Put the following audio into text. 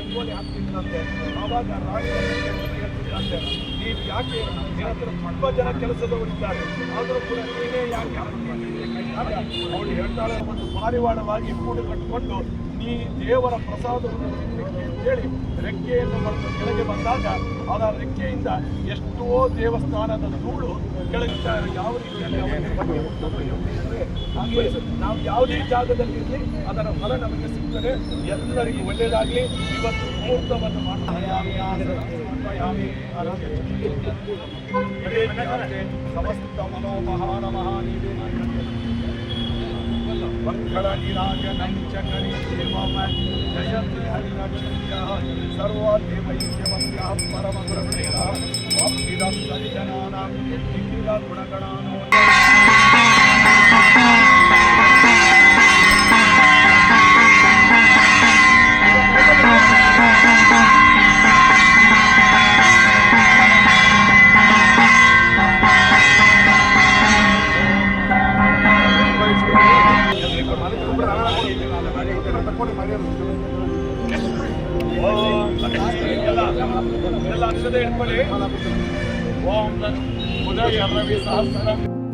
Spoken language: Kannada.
ರಂಗೋಲಿ ಹಾಕ್ತಿದ್ರಂತೆ. ಆವಾಗ ರಾಣಿಯಂತೆ ನೀನು ಯಾಕೆ ನಿನ್ನ ಹತ್ರ ತುಂಬ ಜನ ಕೆಲಸದವರಿದ್ದಾರೆ, ಆದರೂ ಕೂಡ ನೀನೇ ಯಾಕೆ ಅವಳು ಹೇಳ್ತಾಳೆ, ಒಂದು ಪಾರಿವಾಳವಾಗಿ ಕೂಡು ಕಟ್ಟಿಕೊಂಡು ನೀ ದೇವರ ಪ್ರಸಾದವನ್ನು ತಿನ್ನಲಿಕ್ಕೆ ಅಂತೇಳಿ ರೆಕ್ಕೆಯನ್ನು ಮತ್ತು ಕೆಳಗೆ ಬಂದಾಗ ಅದರ ರೆಕ್ಕೆಯಿಂದ ಎಷ್ಟೋ ದೇವಸ್ಥಾನದ ಧೂಳು ಕೆಳಗೆ ಯಾವ ರೀತಿಯಲ್ಲಿ ಅವರಿಗೆ ಬಗ್ಗೆ ಉಂಟಾಗುತ್ತದೆ. ಹಾಗೆ ನಾವು ಯಾವುದೇ ಜಾಗದಲ್ಲಿರಲಿ ಅದರ ಫಲ ನಮಗೆ ಸಿಗ್ತದೆ. ಎಲ್ಲರಿಗೂ ಒಳ್ಳೆಯದಾಗಲಿ. ಇವತ್ತು ಮುಹೂರ್ತವನ್ನು ಸಮಸ್ತ ಮನೋಮಹಾನ ಮಹಾನೀವೇ ಮಂಗಳ ನಿರಾಜನಂ ಚಕರಿ ದೇವಮ ಜಯಂತಿ ಹರಿಲಕ್ಷ್ಮ್ಯಾಃ ಸರ್ವಾದೇವೈಕ್ಯವಂತ್ಯಾಃ ಪರಮಗುರುಭ್ಯಃ ವಾಪ್ತಿದ ಸಜ್ಜನಾನಾಂ ನಿಖಿಲ ಗುಣಗಣಾನೋ ಎಲ್ಲ ಅಕ್ಷತೆ ಇಟ್ಕೊಳ್ಳಿ. ಓಂ ಉದಯ ರವಿ ಸಹಸ್ರ